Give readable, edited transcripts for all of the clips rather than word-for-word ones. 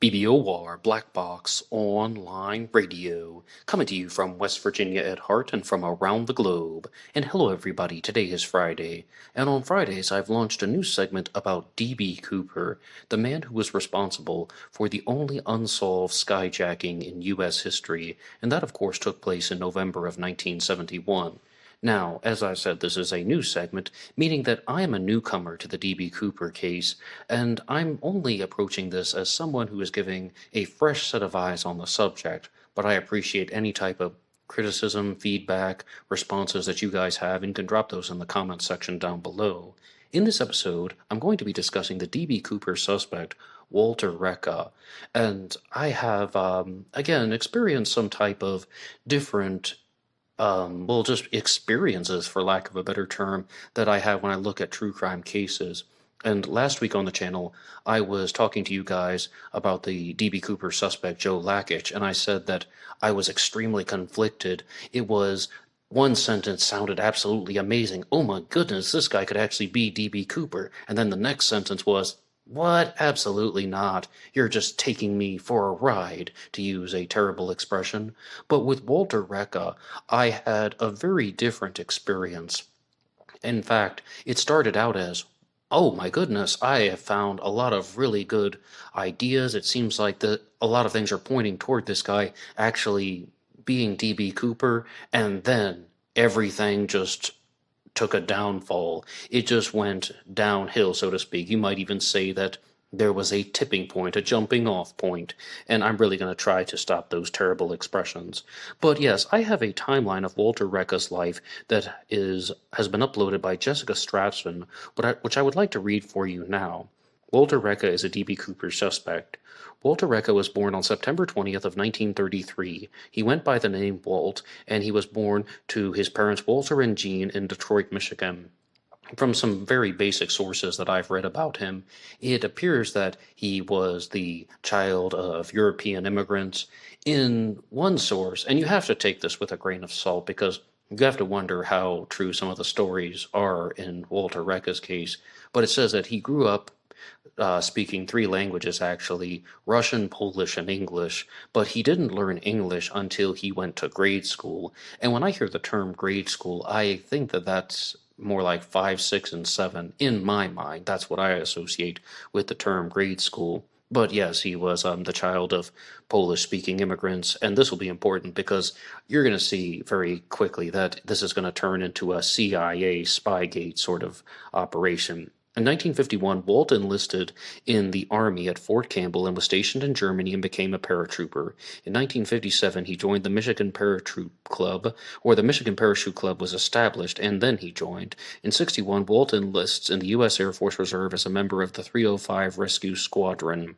BBOR Black Box Online Radio, coming to you from West Virginia at heart and from around the globe. And hello everybody, today is Friday, and on Fridays I've launched a new segment about D.B. Cooper, the man who was responsible for the only unsolved skyjacking in U.S. history, and that of course took place in November of 1971. Now, as I said, this is a new segment, meaning that I am a newcomer to the D.B. Cooper case, and I'm only approaching this as someone who is giving a fresh set of eyes on the subject, but I appreciate any type of criticism, feedback, responses that you guys have, and you can drop those in the comments section down below. In this episode, I'm going to be discussing the D.B. Cooper suspect, Walter Reca, and I have, again, experienced some type of different just experiences, for lack of a better term, that I have when I look at true crime cases. And last week on the channel, I was talking to you guys about the D.B. Cooper suspect, Joe Lakich, and I said that I was extremely conflicted. It was one sentence sounded absolutely amazing. Oh my goodness, this guy could actually be D.B. Cooper. And then the next sentence was, what? Absolutely not. You're just taking me for a ride, to use a terrible expression. But with Walter Reca, I had a very different experience. In fact, it started out as, oh my goodness, I have found a lot of really good ideas. It seems like a lot of things are pointing toward this guy actually being D.B. Cooper, and then everything just took a downfall. It just went downhill, so to speak. You might even say that there was a tipping point, a jumping off point, and I'm really going to try to stop those terrible expressions. But yes, I have a timeline of Walter Reca's life that has been uploaded by Jessica Stratton, which I would like to read for you now. Walter Reca is a D.B. Cooper suspect. Walter Reca was born on September 20th of 1933. He went by the name Walt, and he was born to his parents Walter and Jean in Detroit, Michigan. From some very basic sources that I've read about him, it appears that he was the child of European immigrants. In one source, and you have to take this with a grain of salt because you have to wonder how true some of the stories are in Walter Reca's case, but it says that he grew up speaking three languages, actually, Russian, Polish, and English, but he didn't learn English until he went to grade school. And when I hear the term grade school, I think that that's more like 5, 6, and 7. In my mind, that's what I associate with the term grade school. But yes, he was the child of Polish-speaking immigrants, and this will be important because you're going to see very quickly that this is going to turn into a CIA Spygate sort of operation. In 1951, Walt enlisted in the Army at Fort Campbell and was stationed in Germany and became a paratrooper. In 1957, he joined the Michigan Paratroop Club, where the Michigan Parachute Club was established, and then he joined. In 61, Walt enlists in the U.S. Air Force Reserve as a member of the 305 Rescue Squadron.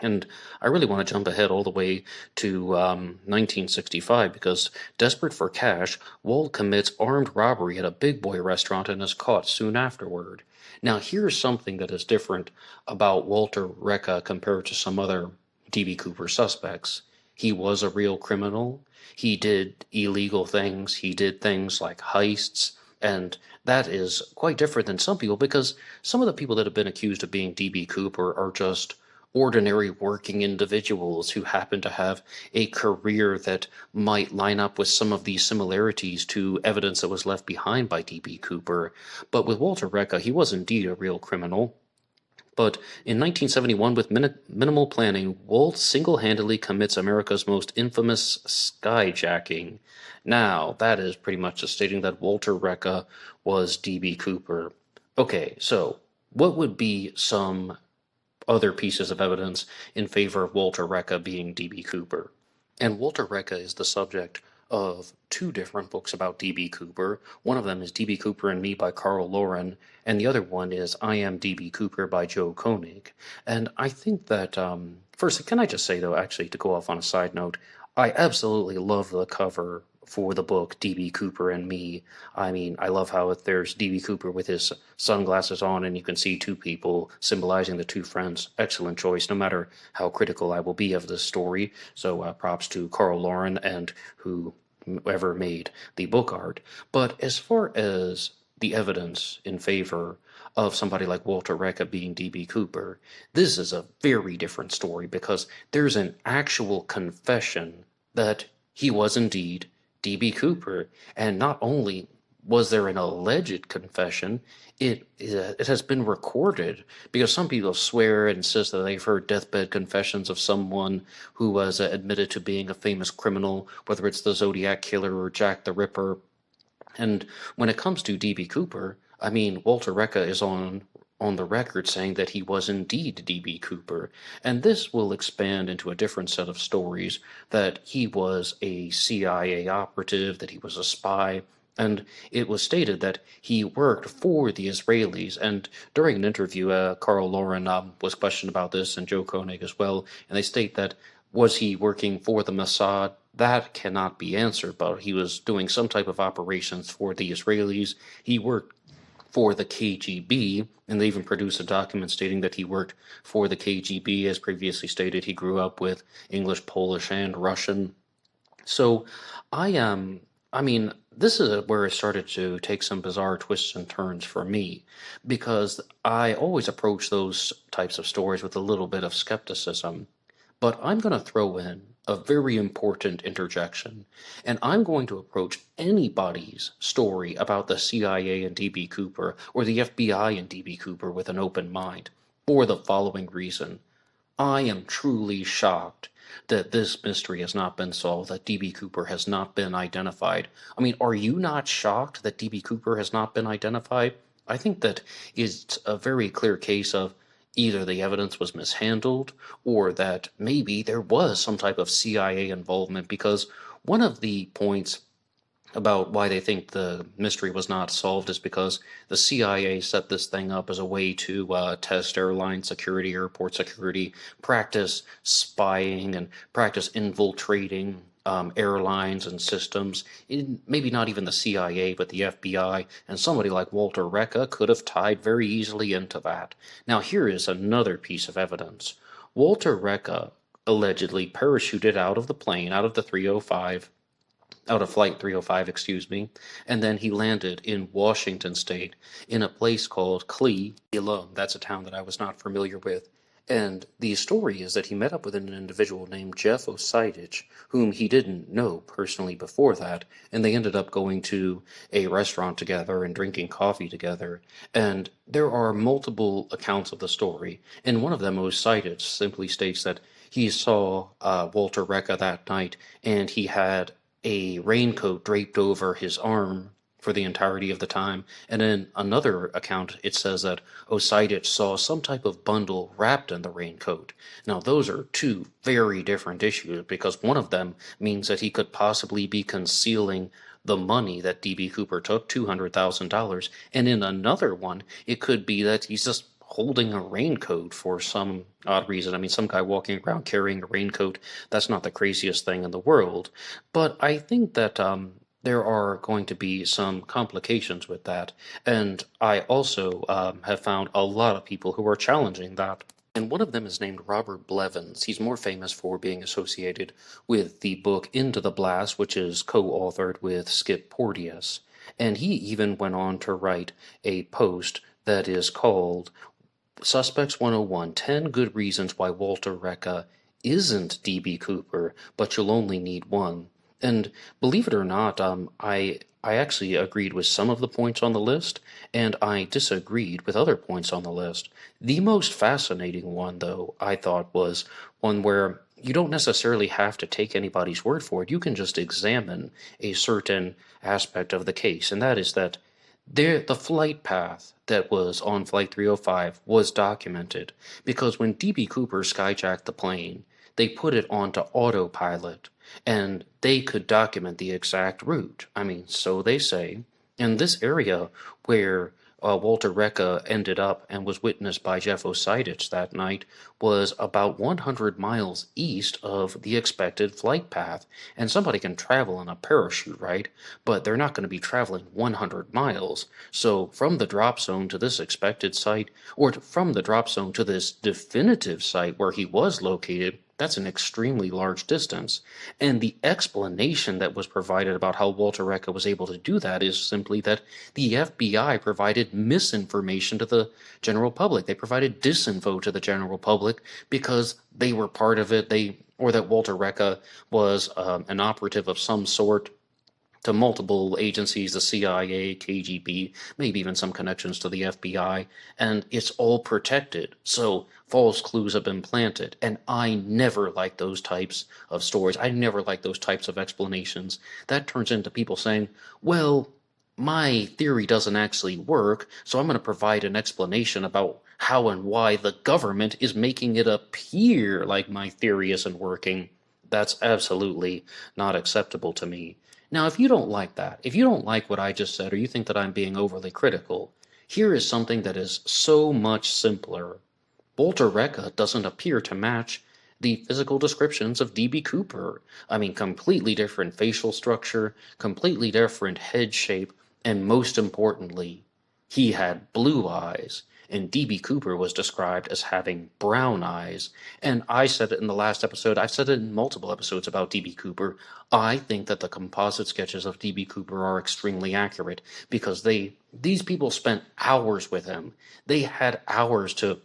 And I really want to jump ahead all the way to 1965 because, desperate for cash, Walt commits armed robbery at a big boy restaurant and is caught soon afterward. Now, here's something that is different about Walter Reca compared to some other D.B. Cooper suspects. He was a real criminal. He did illegal things. He did things like heists. And that is quite different than some people because some of the people that have been accused of being D.B. Cooper are just ordinary working individuals who happen to have a career that might line up with some of these similarities to evidence that was left behind by D.B. Cooper. But with Walter Reca, he was indeed a real criminal. But in 1971, with minimal planning, Walt single-handedly commits America's most infamous skyjacking. Now, that is pretty much just stating that Walter Reca was D.B. Cooper. Okay, so what would be some other pieces of evidence in favor of Walter Reca being D.B. Cooper? And Walter Reca is the subject of two different books about D.B. Cooper. One of them is D.B. Cooper and Me by Carl Lauren, and the other one is I Am D.B. Cooper by Joe Koenig. And I think that, first, can I just say, though, actually, to go off on a side note, I absolutely love the cover for the book D.B. Cooper and Me. I mean, I love how there's D.B. Cooper with his sunglasses on and you can see two people symbolizing the two friends. Excellent choice, no matter how critical I will be of this story. So props to Carl Lauren and whoever made the book art. But as far as the evidence in favor of somebody like Walter Reca being DB Cooper. This is a very different story because there's an actual confession that he was indeed DB Cooper. And not only was there an alleged confession, it has been recorded, because some people swear and insist that they've heard deathbed confessions of someone who was admitted to being a famous criminal, whether it's the Zodiac Killer or Jack the Ripper. And when it comes to DB Cooper, I mean, Walter Reca is on the record saying that he was indeed DB Cooper, and this will expand into a different set of stories, that he was a CIA operative, that he was a spy, and it was stated that he worked for the Israelis. And during an interview, Carl Lauren was questioned about this, and Joe Koenig as well, and they state that, was he working for the Mossad? That cannot be answered, but he was doing some type of operations for the Israelis. He worked for the KGB, and they even produced a document stating that he worked for the KGB. As previously stated, he grew up with English, Polish, and Russian. So I mean, this is where it started to take some bizarre twists and turns for me, because I always approach those types of stories with a little bit of skepticism. But I'm going to throw in a very important interjection, and I'm going to approach anybody's story about the CIA and DB Cooper, or the FBI and DB Cooper, with an open mind, for the following reason. I am truly shocked that this mystery has not been solved, that DB Cooper has not been identified. I mean, are you not shocked that DB Cooper has not been identified? I think that it's a very clear case of either the evidence was mishandled, or that maybe there was some type of CIA involvement, because one of the points about why they think the mystery was not solved is because the CIA set this thing up as a way to test airline security, airport security, practice spying, and practice infiltrating airlines and systems. Maybe not even the CIA, but the FBI, and somebody like Walter Reca could have tied very easily into that. Now, here is another piece of evidence. Walter Reca allegedly parachuted out of the plane, out of Flight 305, excuse me, and then he landed in Washington State, in a place called Cle. That's a town that I was not familiar with. And the story is that he met up with an individual named Jeff Osidich, whom he didn't know personally before that, and they ended up going to a restaurant together and drinking coffee together. And there are multiple accounts of the story, and one of them, Osidich, simply states that he saw Walter Reca that night, and he had a raincoat draped over his arm for the entirety of the time. And in another account, it says that Osidich saw some type of bundle wrapped in the raincoat. Now, those are two very different issues, because one of them means that he could possibly be concealing the money that DB Cooper took, $200,000, and in another one, it could be that he's just holding a raincoat for some odd reason. I mean, some guy walking around carrying a raincoat, that's not the craziest thing in the world. But I think that there are going to be some complications with that. And I also have found a lot of people who are challenging that. And one of them is named Robert Blevins. He's more famous for being associated with the book Into the Blast, which is co-authored with Skip Porteous. And he even went on to write a post that is called Suspects 101, 10 Good Reasons Why Walter Reca Isn't DB Cooper, But You'll Only Need One. And believe it or not, I actually agreed with some of the points on the list, and I disagreed with other points on the list. The most fascinating one, though, I thought, was one where you don't necessarily have to take anybody's word for it. You can just examine a certain aspect of the case, and that is that the flight path that was on Flight 305 was documented, because when DB Cooper skyjacked the plane, they put it onto autopilot, and they could document the exact route. I mean, so they say. And this area where Walter Reca ended up and was witnessed by Jeff Osidich that night was about 100 miles east of the expected flight path. And somebody can travel in a parachute, right? But they're not going to be traveling 100 miles. So from the drop zone to this expected site, or from the drop zone to this definitive site where he was located, That's an extremely large distance. And the explanation that was provided about how Walter Reca was able to do that is simply that the FBI provided misinformation to the general public. They provided disinfo to the general public because they were part of it. Or that Walter Reca was an operative of some sort to multiple agencies, the CIA, KGB, maybe even some connections to the FBI, and it's all protected. So false clues have been planted. And I never like those types of stories. I never like those types of explanations. That turns into people saying, well, my theory doesn't actually work, so I'm going to provide an explanation about how and why the government is making it appear like my theory isn't working. That's absolutely not acceptable to me. Now, if you don't like that, if you don't like what I just said, or you think that I'm being overly critical, here is something that is so much simpler. Walter Reca doesn't appear to match the physical descriptions of D.B. Cooper. I mean, completely different facial structure, completely different head shape, and most importantly, he had blue eyes, and D.B. Cooper was described as having brown eyes. And I said it in the last episode, I've said it in multiple episodes about D.B. Cooper. I think that the composite sketches of D.B. Cooper are extremely accurate because these people spent hours with him. They had hours to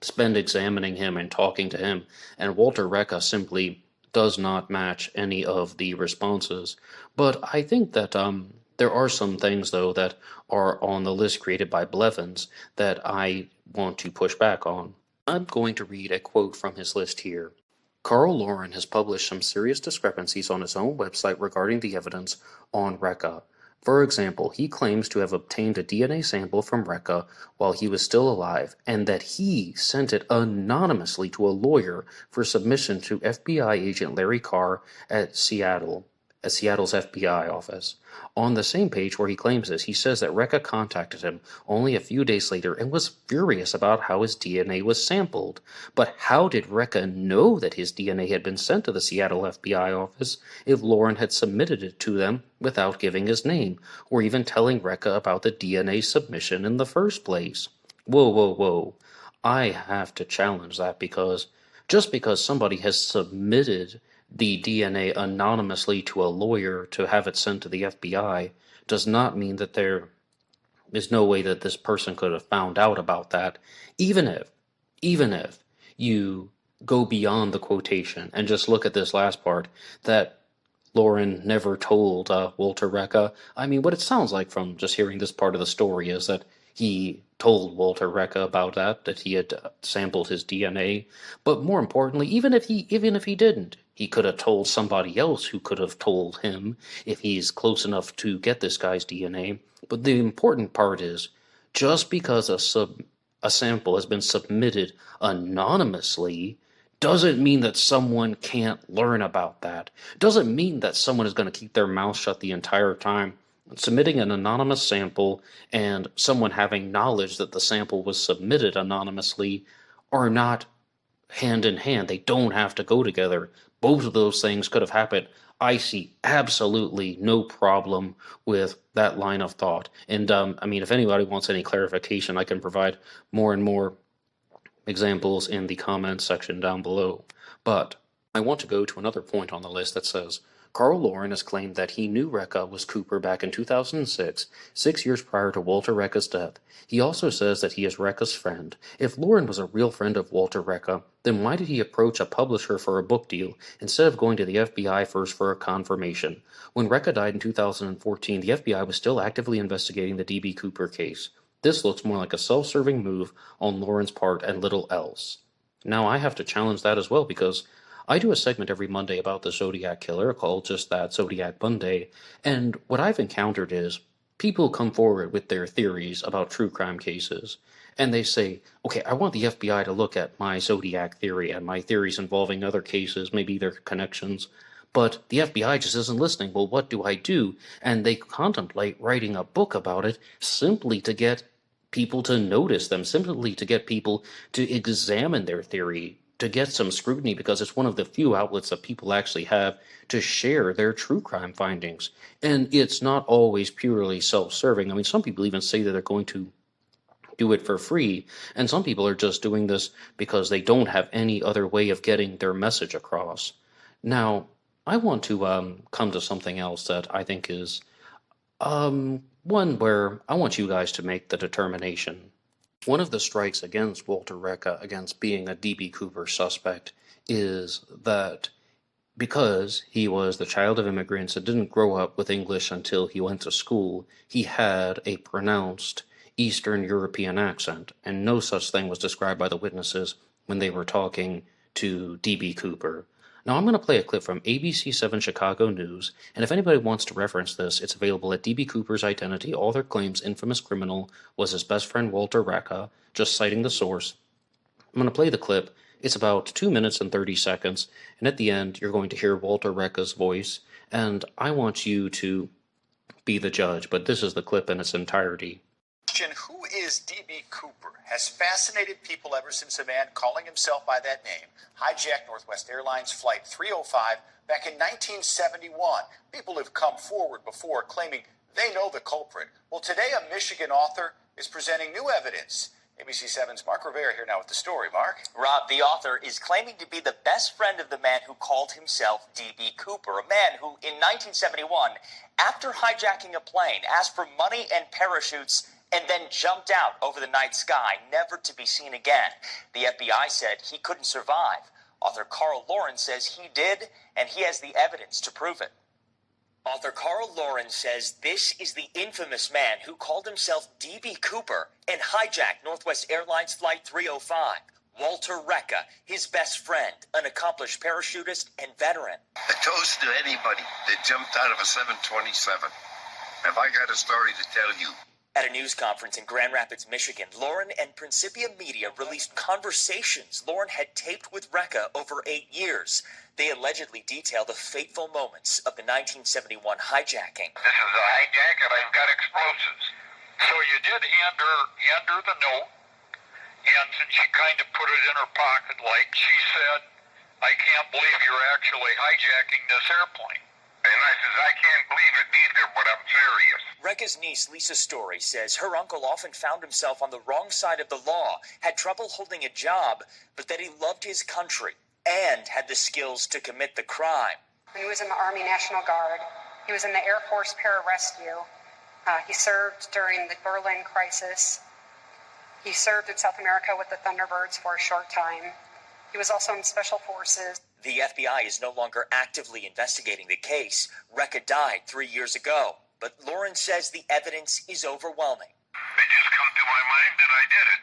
spend examining him and talking to him, and Walter Reca simply does not match any of the responses. But I think that there are some things, though, that are on the list created by Blevins that I want to push back on. I'm going to read a quote from his list here. Carl Lauren has published some serious discrepancies on his own website regarding the evidence on Reca. For example, he claims to have obtained a DNA sample from Reca while he was still alive, and that he sent it anonymously to a lawyer for submission to FBI agent Larry Carr at Seattle's FBI office. On the same page where he claims this, he says that Reca contacted him only a few days later and was furious about how his DNA was sampled. But how did Reca know that his DNA had been sent to the Seattle FBI office if Lauren had submitted it to them without giving his name, or even telling Reca about the DNA submission in the first place? Whoa, whoa, whoa. I have to challenge that because just because somebody has submitted the DNA anonymously to a lawyer to have it sent to the FBI does not mean that there is no way that this person could have found out about that, even if you go beyond the quotation and just look at this last part, that Lauren never told Walter Reca. I mean, what it sounds like from just hearing this part of the story is that he told Walter Reca about that he had sampled his DNA. But more importantly, even if he didn't, he could have told somebody else who could have told him if he's close enough to get this guy's DNA. But the important part is, just because a sample has been submitted anonymously doesn't mean that someone can't learn about that. Doesn't mean that someone is going to keep their mouth shut the entire time. Submitting an anonymous sample and someone having knowledge that the sample was submitted anonymously are not hand in hand. They don't have to go together. Both of those things could have happened. I see absolutely no problem with that line of thought. And I mean, if anybody wants any clarification, I can provide more and more examples in the comments section down below. But I want to go to another point on the list that says, Carl Lauren has claimed that he knew Reca was Cooper back in 2006, 6 years prior to Walter Reca's death. He also says that he is Reca's friend. If Lauren was a real friend of Walter Reca, then why did he approach a publisher for a book deal instead of going to the FBI first for a confirmation? When Reca died in 2014, the FBI was still actively investigating the D.B. Cooper case. This looks more like a self-serving move on Lauren's part and little else. Now I have to challenge that as well because I do a segment every Monday about the Zodiac Killer called just that, Zodiac Monday, and what I've encountered is people come forward with their theories about true crime cases, and they say, okay, I want the FBI to look at my Zodiac theory and my theories involving other cases, maybe their connections, but the FBI just isn't listening. Well, what do I do? And they contemplate writing a book about it simply to get people to notice them, simply to get people to examine their theory, to get some scrutiny, because it's one of the few outlets that people actually have to share their true crime findings. And it's not always purely self-serving. I mean, some people even say that they're going to do it for free, and some people are just doing this because they don't have any other way of getting their message across. Now, I want to come to something else that I think is one where I want you guys to make the determination. One of the strikes against Walter Reca, against being a D.B. Cooper suspect, is that because he was the child of immigrants and didn't grow up with English until he went to school, he had a pronounced Eastern European accent, and no such thing was described by the witnesses when they were talking to D.B. Cooper. Now, I'm going to play a clip from ABC7 Chicago News, and if anybody wants to reference this, it's available at D.B. Cooper's identity. Author claims infamous criminal was his best friend Walter Reca, just citing the source. I'm going to play the clip. It's about 2 minutes and 30 seconds, and at the end, you're going to hear Walter Reca's voice, and I want you to be the judge, but this is the clip in its entirety. Who is D.B. Cooper has fascinated people ever since a man calling himself by that name hijacked Northwest Airlines Flight 305 back in 1971. People have come forward before claiming they know the culprit. Well, today a Michigan author is presenting new evidence. ABC7's Mark Rivera here now with the story. Mark? Rob, the author is claiming to be the best friend of the man who called himself D.B. Cooper, a man who, in 1971, after hijacking a plane, asked for money and parachutes and then jumped out over the night sky, never to be seen again. The FBI said he couldn't survive. Author Carl Lauren says he did, and he has the evidence to prove it. Author Carl Lauren says this is the infamous man who called himself D.B. Cooper and hijacked Northwest Airlines Flight 305. Walter Reca, his best friend, an accomplished parachutist and veteran. A toast to anybody that jumped out of a 727. Have I got a story to tell you? At a news conference in Grand Rapids, Michigan, Lauren and Principia Media released conversations Lauren had taped with Reca over 8 years. They allegedly detail the fateful moments of the 1971 hijacking. This is a hijack and I've got explosives. So you did hand her the note, and since she kind of put it in her pocket, like she said, I can't believe you're actually hijacking this airplane. And I says, I can't believe it neither, but I'm serious. Reca's niece, Lisa Story, says her uncle often found himself on the wrong side of the law, had trouble holding a job, but that he loved his country and had the skills to commit the crime. He was in the Army National Guard. He was in the Air Force Pararescue. He served during the Berlin crisis. He served in South America with the Thunderbirds for a short time. He was also in Special Forces. The FBI is no longer actively investigating the case. Reca died 3 years ago, but Lauren says the evidence is overwhelming. It just come to my mind that I did it.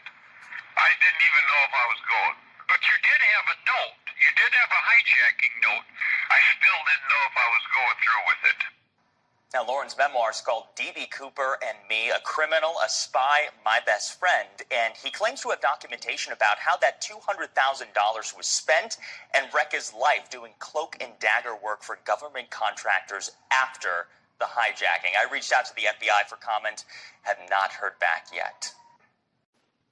I didn't even know if I was going. But you did have a note. You did have a hijacking note. I still didn't know if I was going through with it. Now, Lauren's memoir is called D.B. Cooper and Me, a Criminal, a Spy, My Best Friend, and he claims to have documentation about how that $200,000 was spent and Reca's life doing cloak and dagger work for government contractors after the hijacking. I reached out to the FBI for comment, have not heard back yet.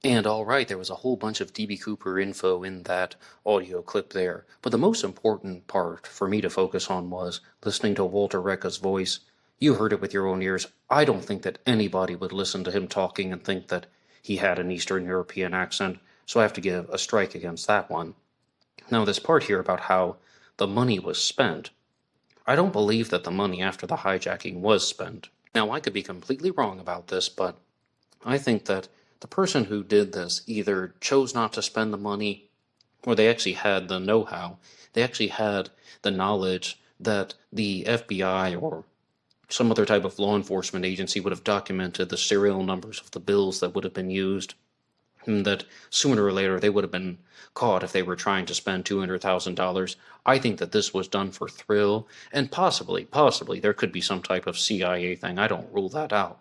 And all right, there was a whole bunch of D.B. Cooper info in that audio clip there, but the most important part for me to focus on was listening to Walter Reca's voice. You heard it with your own ears. I don't think that anybody would listen to him talking and think that he had an Eastern European accent, so I have to give a strike against that one. Now, this part here about how the money was spent, I don't believe that the money after the hijacking was spent. Now, I could be completely wrong about this, but I think that the person who did this either chose not to spend the money, or they actually had the know-how. They actually had the knowledge that the FBI or some other type of law enforcement agency would have documented the serial numbers of the bills that would have been used, and that sooner or later they would have been caught if they were trying to spend $200,000. I think that this was done for thrill, and possibly, there could be some type of CIA thing. I don't rule that out.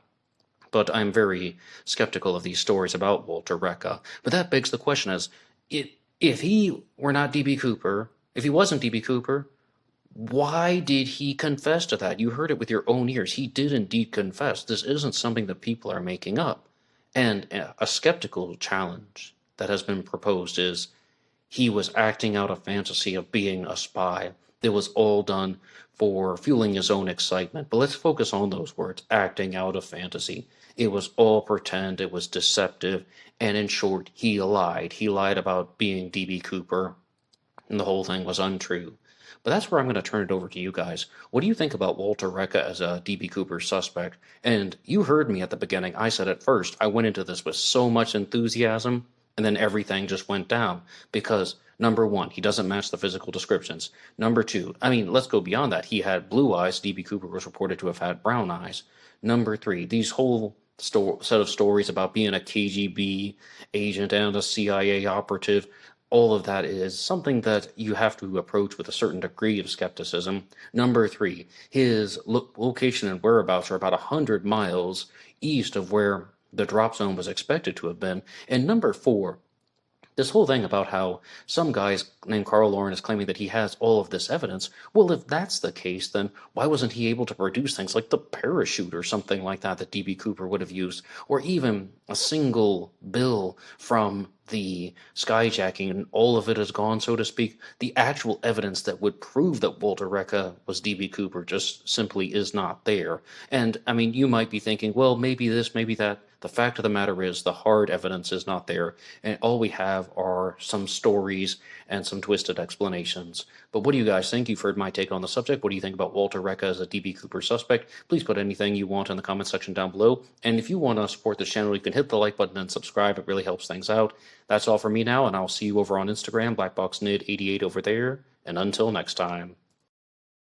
But I'm very skeptical of these stories about Walter Reca. But that begs the question as, if he were not D.B. Cooper, if he wasn't D.B. Cooper, why did he confess to that? You heard it with your own ears. He did indeed confess. This isn't something that people are making up. And a skeptical challenge that has been proposed is he was acting out a fantasy of being a spy. It was all done for fueling his own excitement. But let's focus on those words, acting out of fantasy. It was all pretend, it was deceptive, and in short, he lied. He lied about being D.B. Cooper, and the whole thing was untrue. But that's where I'm going to turn it over to you guys. What do you think about Walter Reca as a D.B. Cooper suspect? And you heard me at the beginning. I said at first, I went into this with so much enthusiasm, and then everything just went down. Because, number one, he doesn't match the physical descriptions. Number two, I mean, let's go beyond that. He had blue eyes. D.B. Cooper was reported to have had brown eyes. Number three, these whole set of stories about being a KGB agent and a CIA operative, all of that is something that you have to approach with a certain degree of skepticism. Number three, his location and whereabouts are about 100 miles east of where the drop zone was expected to have been. And number four, this whole thing about how some guy named Carl Lauren is claiming that he has all of this evidence. Well, if that's the case, then why wasn't he able to produce things like the parachute or something like that D.B. Cooper would have used, or even a single bill from the skyjacking, and all of it is gone, so to speak? The actual evidence that would prove that Walter Reca was D.B. Cooper just simply is not there. And, I mean, you might be thinking, well, maybe this, maybe that. The fact of the matter is the hard evidence is not there, and all we have are some stories and some twisted explanations. But what do you guys think? You've heard my take on the subject. What do you think about Walter Reca as a D.B. Cooper suspect? Please put anything you want in the comment section down below. And if you want to support this channel, you can hit the like button and subscribe. It really helps things out. That's all for me now, and I'll see you over on Instagram, BlackBoxNid88 over there. And until next time.